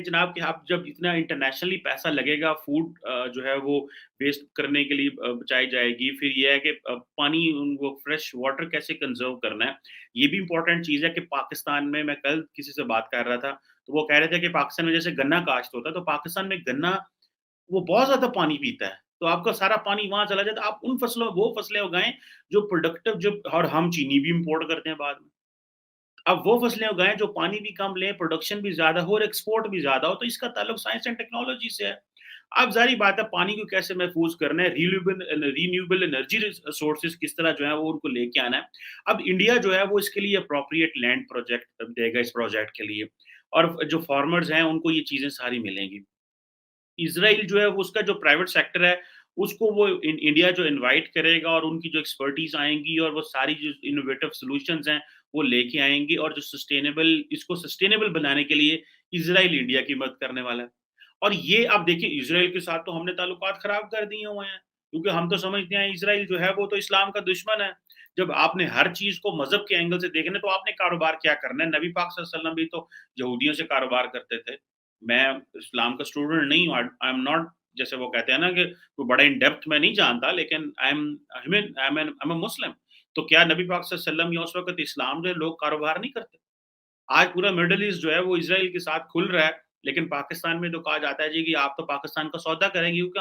जनाब कि आप जब इतना इंटरनेशनली पैसा लगेगा फूड जो है वो वेस्ट करने के लिए बचाई जाएगी। फिर ये है कि पानी उनको फ्रेश वाटर कैसे कंज़र्व करना है। ये भी इम्पोर्टेंट चीज़ है कि पाकिस्तान में मैं कल किसी से बात कर रहा था, तो वो कह रहे थे कि पाकिस्तान में जैसे गन्ना काश्त होता है, तो पाकिस्तान में गन्ना वो बहुत ज़्यादा पानी पीता है। तो आपका सारा पानी वहाँ चला जाता है। आप उन फसलों वो फसलें उगाएँ जो प्रोडक्टिव जो और हम चीनी भी इम्पोर्ट करते हैं बाद में। अब वो फसलें उगाएँ जो पानी भी कम लें, प्रोडक्शन भी ज़्यादा हो और एक्सपोर्ट भी ज़्यादा हो, तो इसका ताल्लुक साइंस एंड टेक्नोलॉजी से है। अब ज़ाहिर बात है पानी को कैसे महफ़ूज़ करना है, रिन्यूएबल एनर्जी सोर्सेज़ किस तरह जो है वो उनको लेके आना है। अब इंडिया जो है वो इसके लिए एप्रोप्रिएट लैंड प्रोजेक्ट देगा इस प्रोजेक्ट के लिए और जो फार्मर्स हैं उनको ये चीज़ें सारी मिलेंगी। इज़राइल जो है वो उसका जो प्राइवेट सेक्टर है, उसको वो इंडिया जो इनवाइट करेगा और उनकी जो एक्सपर्टीज़ आएँगी और वो सारी जो इनोवेटिव सॉल्यूशंस हैं, वो लेके आएँगे और जो इसको सस्टेनेबल बनाने के लिए इज़राइल इंडिया की मदद करने वाला है। और ये आप देखिए इज़राइल के साथ तो हमने ताल्लुकात ख़राब कर दिए हुए हैं, क्योंकि हम तो समझते हैं इज़राइल जो है वो तो इस्लाम का दुश्मन है। जब आपने हर चीज़ को मज़हब के एंगल से देखना है, तो आपने कारोबार क्या करना है? नबी पाक सल्लल्लाहु अलैहि वसल्लम भी तो यहूदियों से कारोबार करते थे। मैं इस्लाम का स्टूडेंट नहीं हूँ, आई एम नॉट जैसे वो कहते हैं ना कि कोई बड़ा इन डेप्थ में नहीं जानता, लेकिन आई एम अ मुस्लिम। तो क्या नबी पाक सल्लल्लाहु अलैहि वसल्लम या उस वक़्त इस्लाम जो है लोग कारोबार नहीं करते? आज पूरा मिडल ईस्ट जो है वो इज़राइल के साथ खुल रहा है, लेकिन पाकिस्तान में तो कहा जाता है जी कि आप तो पाकिस्तान का सौदा करेंगे क्योंकि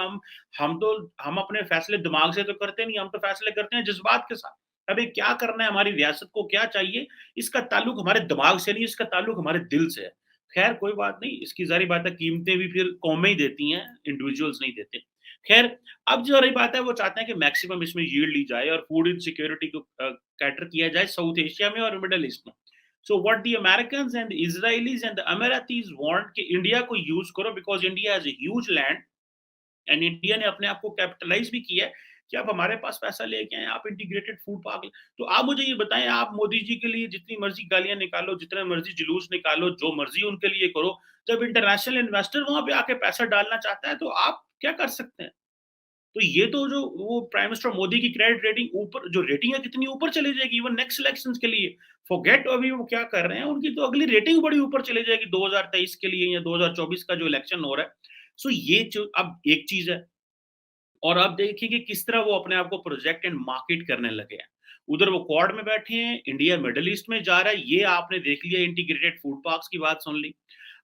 हम अपने फैसले दिमाग से तो करते नहीं, हम तो फैसले करते हैं जज़्बात के साथ। अभी क्या करना है, हमारी रियासत को क्या चाहिए, इसका ताल्लुक हमारे दिमाग से नहीं, इसका ताल्लुक हमारे दिल से है। ख़ैर कोई बात नहीं, इसकी ज़ाहिर बात है कीमतें भी फिर कौमें ही देती हैं, इंडिविजुअल्स नहीं देते। ख़ैर, अब जो रही बात है वो चाहते हैं कि मैक्सिमम इसमें यील्ड ली जाए और फूड इनसिक्योरिटी को कैटर किया जाए साउथ एशिया में और मिडल ईस्ट में। So what the Americans and the Israelis and the Emiratis want कि इंडिया को यूज करो because India has a huge land and India ने अपने आप को कैपिटलाइज भी किया है कि आप हमारे पास पैसा लेके आए, आप इंटीग्रेटेड फूड पार्क। तो आप मुझे ये बताएं, आप मोदी जी के लिए जितनी मर्जी गालियां निकालो, जितने मर्जी जुलूस निकालो, जो मर्जी उनके लिए करो, जब इंटरनेशनल इन्वेस्टर वहां पे आके पैसा डालना चाहता है तो आप क्या कर सकते हैं? तो ये तो जो वो प्राइम मिनिस्टर मोदी की क्रेडिट रेटिंग ऊपर, जो रेटिंग है कितनी ऊपर चली जाएगी इवन नेक्स्ट इलेक्शंस के लिए। फॉरगेट अभी वो क्या कर रहे हैं, उनकी तो अगली रेटिंग बड़ी ऊपर चली जाएगी 2023 के लिए या 2024 का जो इलेक्शन हो रहा है। सो ये जो अब एक चीज है, और आप देखिए कि किस तरह वो अपने आप को प्रोजेक्ट एंड मार्केट करने लगे हैं। उधर वो क्वाड में बैठे हैं, इंडिया मिडल ईस्ट में जा रहा है, ये आपने देख लिया, इंटीग्रेटेड फूड पार्क्स की बात सुन ली।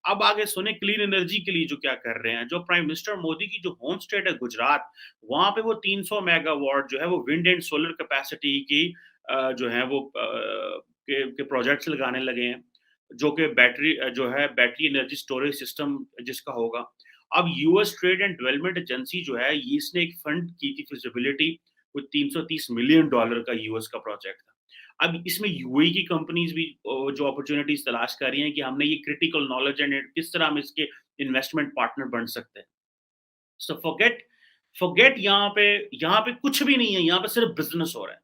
अब आगे सुने क्लीन एनर्जी के लिए जो क्या कर रहे हैं, जो प्राइम मिनिस्टर मोदी की जो होम स्टेट है गुजरात, वहाँ पे वो 300 मेगावाट जो है वो विंड एंड सोलर कैपेसिटी की जो है वो के प्रोजेक्ट्स लगाने लगे हैं, जो कि जो है बैटरी एनर्जी स्टोरेज सिस्टम जिसका होगा। अब US trade and development agency जो है, ये इसने एक फंड की थी फिजिबिलिटी, कुछ $330 मिलियन का यूएस का प्रोजेक्ट था। अब इसमें यूएई की कंपनीज भी जो अपॉर्चुनिटीज तलाश कर रही हैं कि हमने ये क्रिटिकल नॉलेज एंड किस तरह हम इसके इन्वेस्टमेंट पार्टनर बन सकते हैं। सो फॉरगेट फॉरगेट यहाँ पे कुछ भी नहीं है, यहाँ पे सिर्फ बिजनेस हो रहा है।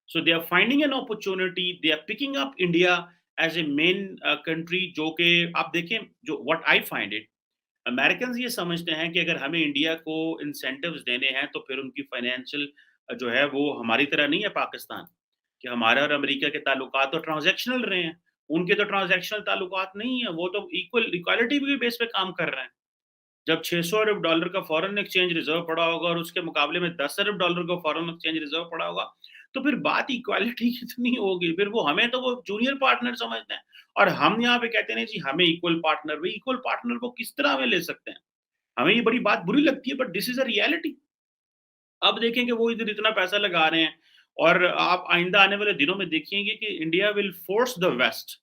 So they are finding an opportunity, they are picking up India as a main country, जो कि आप देखें, जो what I find it, American ये समझते हैं कि अगर हमें इंडिया को इंसेंटिव्स देने हैं तो फिर उनकी फाइनेंशियल जो है वो हमारी तरह नहीं है पाकिस्तान, कि हमारा और अमेरिका के ताल्लुकात तो ट्रांजैक्शनल रहे हैं। उनके तो ट्रांजैक्शनल ताल्लुकात नहीं है, वो तो इक्वालिटी के बेस पे काम कर रहे हैं। जब $600 अरब का फॉरेन एक्सचेंज रिजर्व पड़ा होगा और उसके मुकाबले में $10 अरब का फॉरेन एक्सचेंज रिजर्व पड़ा होगा, तो फिर बात इक्वालिटी कितनी होगी? फिर वो हमें तो वो जूनियर पार्टनर समझते हैं और हम यहाँ पे कहते हैं नहीं जी हमें इक्वल पार्टनर, भाई इक्वल पार्टनर को किस तरह हमें ले सकते हैं? हमें ये बड़ी बात बुरी लगती है, but this is a reality. अब देखें कि वो इधर इतना पैसा लगा रहे हैं और आप आइंदा आने वाले दिनों में देखेंगे कि India will force the west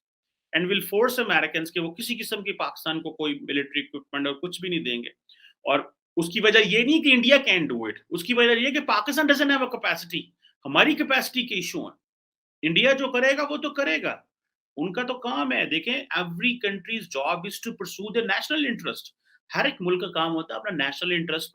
and will force Americans कि वो किसी किस्म की पाकिस्तान को कोई मिलिट्री इक्विपमेंट और कुछ भी नहीं देंगे। और उसकी वजह ये नहीं कि इंडिया कैन डू इट, उसकी वजह ये है कि Pakistan doesn't have a capacity. हमारी कैपेसिटी के इश्यू है। इंडिया जो करेगा वो तो करेगा, उनका तो काम है। देखें, every countries job is to pursue the national interest. हर एक मुल्क का काम होता है अपना नेशनल इंटरेस्ट